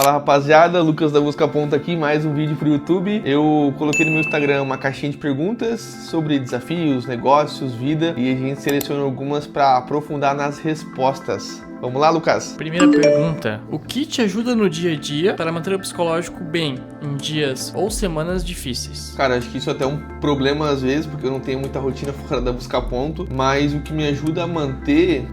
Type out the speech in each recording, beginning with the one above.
Fala rapaziada, Lucas da Busca Ponto aqui, mais um vídeo pro YouTube. Eu coloquei no meu Instagram uma caixinha de perguntas sobre desafios, negócios, vida, e a gente selecionou algumas para aprofundar nas respostas. Vamos lá, Lucas? Primeira pergunta: o que te ajuda no dia a dia para manter o psicológico bem em dias ou semanas difíceis? Cara, acho que isso é até um problema às vezes, porque eu não tenho muita rotina fora da Busca Ponto, mas o que me ajuda a manter,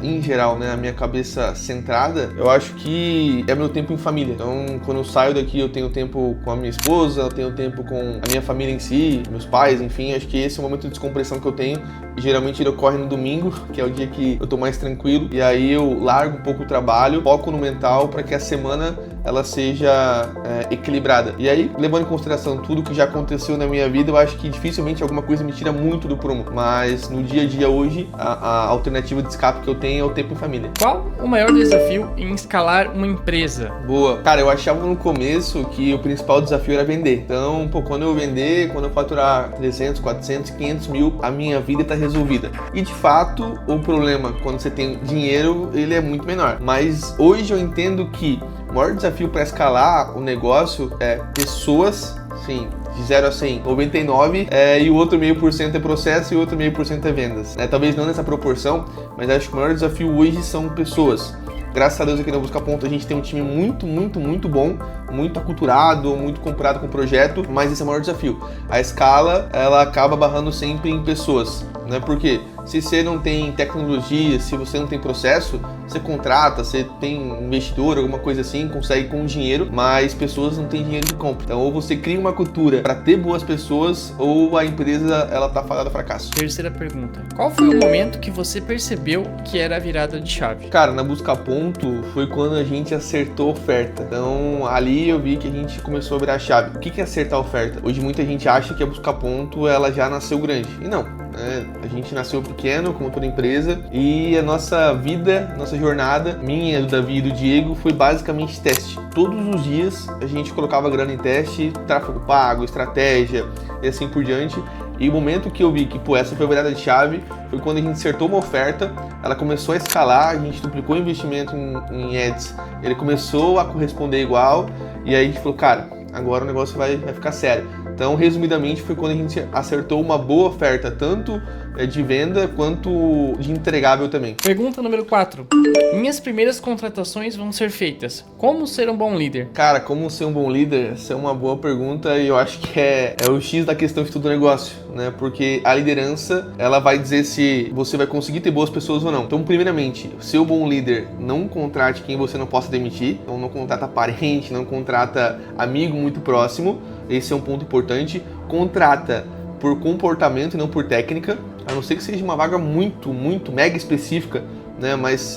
em geral, né, a minha cabeça centrada, eu acho que é meu tempo em família. Então, quando eu saio daqui, eu tenho tempo com a minha esposa, eu tenho tempo com a minha família em si, meus pais, enfim, acho que esse é o momento de descompressão que eu tenho, e geralmente ele ocorre no domingo, que é o dia que eu tô mais tranquilo, e aí eu largo um pouco o trabalho, foco no mental para que a semana ela seja equilibrada. E aí, levando em consideração tudo que já aconteceu na minha vida, eu acho que dificilmente alguma coisa me tira muito do prumo. Mas no dia a dia hoje, a alternativa de escape que eu tenho é o tempo em família. Qual o maior desafio em escalar uma empresa? Boa. Cara, eu achava no começo que o principal desafio era vender. Então, quando eu vender, quando eu faturar 300, 400, 500 mil, a minha vida tá resolvida. E de fato, o problema quando você tem dinheiro, ele é muito menor. Mas hoje eu entendo que o maior desafio para escalar o negócio é pessoas, sim, de 0 a 100, 99, e o outro 0,5% é processo e o outro 0,5% é vendas. Talvez não nessa proporção, mas acho que o maior desafio hoje são pessoas. Graças a Deus aqui na Busca Ponto a gente tem um time muito bom, muito aculturado, muito comprado com o projeto, mas esse é o maior desafio. A escala, ela acaba barrando sempre em pessoas, né? Porque se você não tem tecnologia, se você não tem processo, você contrata, você tem investidor, alguma coisa assim, consegue com dinheiro, mas pessoas não têm dinheiro de compra. Então, ou você cria uma cultura para ter boas pessoas, ou a empresa ela tá fadada a fracasso. Terceira pergunta: qual foi o momento que você percebeu que era a virada de chave? Cara, na Busca Ponto foi quando a gente acertou a oferta. Então, ali eu vi que a gente começou a virar a chave. O que é acertar a oferta? Hoje muita gente acha que a Busca Ponto ela já nasceu grande. E não. A gente nasceu pequeno, como toda empresa, e a nossa vida, nossa jornada, minha, do Davi e do Diego, foi basicamente teste. Todos os dias a gente colocava grana em teste, tráfego pago, estratégia e assim por diante. E o momento que eu vi que, essa foi a virada de chave, foi quando a gente acertou uma oferta, ela começou a escalar, a gente duplicou o investimento em ads, ele começou a corresponder igual, e aí a gente falou, cara, agora o negócio vai ficar sério. Então, resumidamente, foi quando a gente acertou uma boa oferta, tanto de venda quanto de entregável também. Pergunta número 4. Minhas primeiras contratações vão ser feitas. Como ser um bom líder? Cara, como ser um bom líder? Essa é uma boa pergunta e eu acho que é o X da questão de todo negócio, né? Porque a liderança, ela vai dizer se você vai conseguir ter boas pessoas ou não. Então, primeiramente, ser um bom líder, não contrate quem você não possa demitir. Então, não contrata parente, não contrata amigo muito próximo. Esse é um ponto importante. Contrata por comportamento e não por técnica, a não ser que seja uma vaga muito mega específica, né? Mas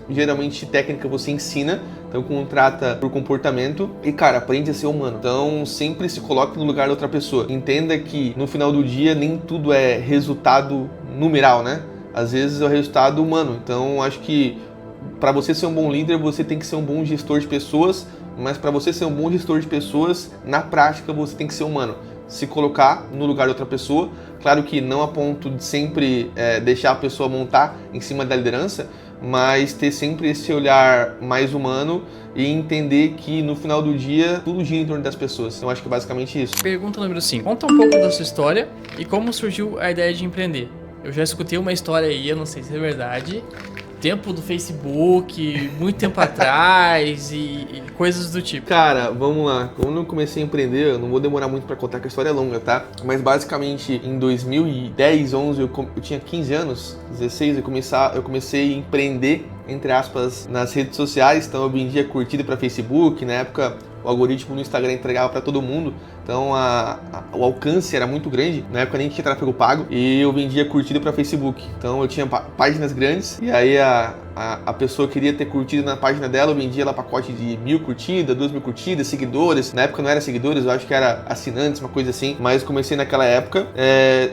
geralmente técnica você ensina, então contrata por comportamento e, cara, aprende a ser humano. Então sempre se coloque no lugar da outra pessoa. Entenda que no final do dia nem tudo é resultado numeral, né? Às vezes é o resultado humano. Então acho que para você ser um bom líder, você tem que ser um bom gestor de pessoas, mas para você ser um bom gestor de pessoas, na prática você tem que ser humano. Se colocar no lugar de outra pessoa, claro que não a ponto de sempre deixar a pessoa montar em cima da liderança, mas ter sempre esse olhar mais humano e entender que no final do dia tudo gira em torno das pessoas. Então acho que é basicamente isso. Pergunta número 5. Conta um pouco da sua história e como surgiu a ideia de empreender. Eu já escutei uma história aí, eu não sei se é verdade. Tempo do Facebook, muito tempo atrás e coisas do tipo. Cara, vamos lá. Quando eu comecei a empreender, eu não vou demorar muito pra contar que a história é longa, tá? Mas basicamente em 2010, 11, eu tinha 15 anos, 16, eu comecei a empreender, entre aspas, nas redes sociais. Então eu vendia curtida pra Facebook, na época o algoritmo no Instagram entregava para todo mundo, então o alcance era muito grande, na época nem tinha tráfego pago, e eu vendia curtida para Facebook, então eu tinha páginas grandes, e aí a pessoa queria ter curtido na página dela, eu vendia lá pacote de 1.000 curtidas, 2.000 curtidas, seguidores, na época não era seguidores, eu acho que era assinantes, uma coisa assim, mas comecei naquela época.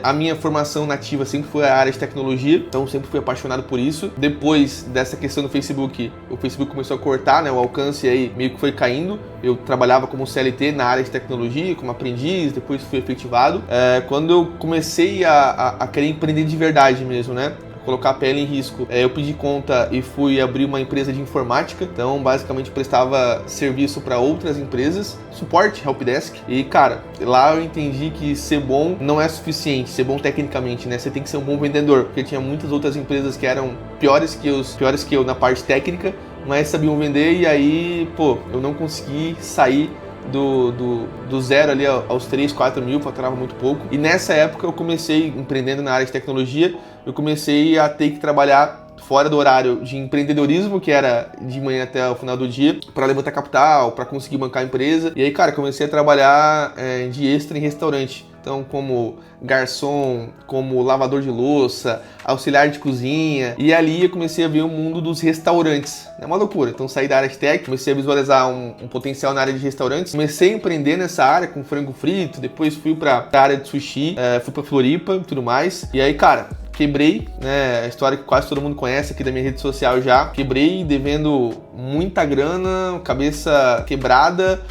A minha formação nativa sempre foi a área de tecnologia, então sempre fui apaixonado por isso. Depois dessa questão do Facebook, o Facebook começou a cortar, né, o alcance, e aí meio que foi caindo. Eu trabalhava como CLT na área de tecnologia, como aprendiz, depois fui efetivado. Quando eu comecei a querer empreender de verdade mesmo, né, colocar a pele em risco, eu pedi conta e fui abrir uma empresa de informática. Então, basicamente, prestava serviço para outras empresas, suporte, helpdesk. E, cara, lá eu entendi que ser bom não é suficiente, ser bom tecnicamente, né? Você tem que ser um bom vendedor, porque tinha muitas outras empresas que eram piores que eu na parte técnica, mas sabiam vender. E aí, pô, eu não consegui sair do zero ali aos 3, 4 mil, faturava muito pouco. E nessa época eu comecei empreendendo na área de tecnologia, eu comecei a ter que trabalhar fora do horário de empreendedorismo, que era de manhã até o final do dia, para levantar capital, para conseguir bancar a empresa. E aí, cara, comecei a trabalhar de extra em restaurante. Então, como garçom, como lavador de louça, auxiliar de cozinha. E ali eu comecei a ver o mundo dos restaurantes. É uma loucura. Então, saí da área de tech, comecei a visualizar um potencial na área de restaurantes. Comecei a empreender nessa área com frango frito, depois fui para a área de sushi, fui para Floripa e tudo mais. E aí, cara, quebrei, né, a história que quase todo mundo conhece aqui da minha rede social já. Quebrei devendo muita grana, cabeça quebrada,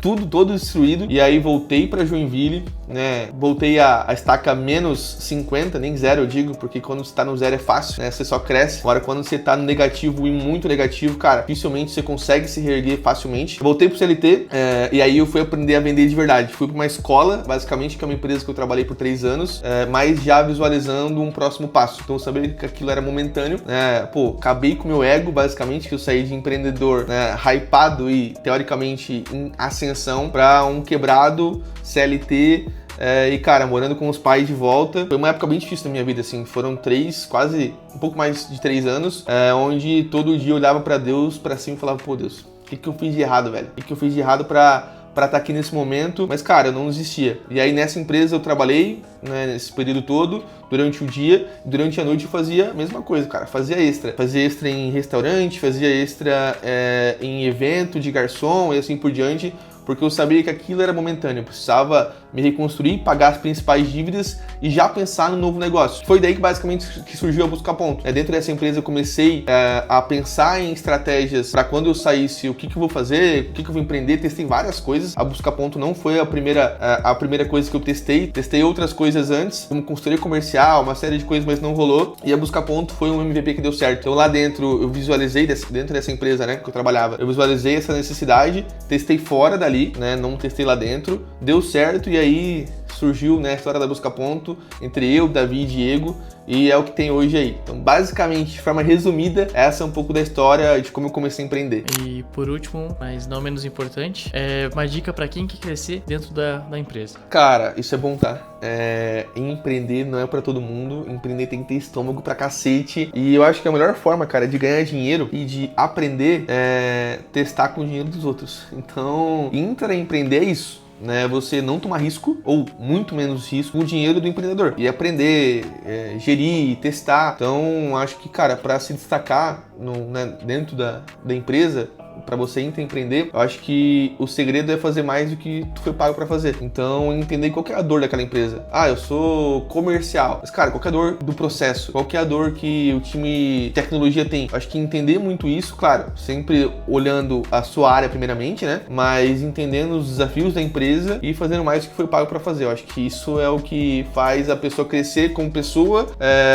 tudo todo destruído. E aí voltei para Joinville, né? Voltei a estaca menos 50, nem zero eu digo, porque quando você tá no zero é fácil, né? Você só cresce. Agora quando você tá no negativo e muito negativo, cara, dificilmente você consegue se reerguer facilmente. Voltei pro CLT, e aí eu fui aprender a vender de verdade. Fui pra uma escola, basicamente, que é uma empresa que eu trabalhei por 3 anos, mas já visualizando um próximo passo. Então eu sabia que aquilo era momentâneo, né? Pô, acabei com o meu ego, basicamente, que eu saí de empreendedor, né, hypado e teoricamente em ascensão para um quebrado CLT. E, cara, morando com os pais de volta, foi uma época bem difícil na minha vida, assim, foram quase um pouco mais de 3 anos, onde todo dia eu olhava pra Deus, pra cima e falava, pô, Deus, o que eu fiz de errado, velho? O que eu fiz de errado pra estar aqui nesse momento? Mas, cara, eu não desistia. E aí, nessa empresa eu trabalhei, né, nesse período todo, durante o dia, durante a noite eu fazia a mesma coisa, cara, fazia extra em restaurante, fazia extra em evento de garçom e assim por diante, porque eu sabia que aquilo era momentâneo, eu precisava me reconstruir, pagar as principais dívidas e já pensar no novo negócio. Foi daí que basicamente que surgiu a Buscaponto. Dentro dessa empresa eu comecei a pensar em estratégias para quando eu saísse, o que eu vou fazer, o que eu vou empreender, testei várias coisas. A Buscaponto não foi a primeira coisa que eu testei outras coisas antes, como consultoria comercial, uma série de coisas, mas não rolou. E a Buscaponto foi um MVP que deu certo. Então lá dentro eu visualizei, dentro dessa empresa, né, que eu trabalhava, eu visualizei essa necessidade, testei fora dali, né, não testei lá dentro, deu certo. E aí surgiu, né, a história da Buscaponto entre eu, Davi e Diego, e é o que tem hoje aí. Então, basicamente, de forma resumida, essa é um pouco da história de como eu comecei a empreender. E por último, mas não menos importante, uma dica para quem quer crescer dentro da empresa. Cara, isso é bom, tá? Empreender não é pra todo mundo, empreender tem que ter estômago pra cacete, e eu acho que a melhor forma, cara, de ganhar dinheiro e de aprender é testar com o dinheiro dos outros. Então, empreender é isso, né? Você não tomar risco, ou muito menos risco, com o dinheiro do empreendedor. E aprender, gerir, testar. Então, acho que, cara, para se destacar dentro da empresa, para você empreender, eu acho que o segredo é fazer mais do que tu foi pago para fazer. Então, entender qual que é a dor daquela empresa. Eu sou comercial. Mas, cara, qual que é a dor do processo? Qual que é a dor que o time de tecnologia tem? Eu acho que entender muito isso, claro, sempre olhando a sua área primeiramente, né? Mas entendendo os desafios da empresa e fazendo mais do que foi pago para fazer. Eu acho que isso é o que faz a pessoa crescer como pessoa.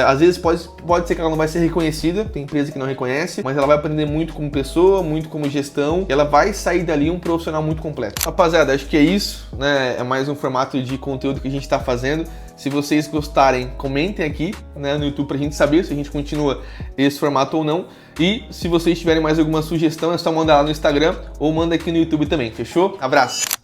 Às vezes pode ser que ela não vai ser reconhecida, tem empresa que não reconhece, mas ela vai aprender muito como pessoa, muito como gestão, e ela vai sair dali um profissional muito completo. Rapaziada, acho que é isso, né? É mais um formato de conteúdo que a gente está fazendo. Se vocês gostarem, comentem aqui, né, no YouTube pra gente saber se a gente continua esse formato ou não. E se vocês tiverem mais alguma sugestão, é só mandar lá no Instagram ou manda aqui no YouTube também, fechou? Abraço!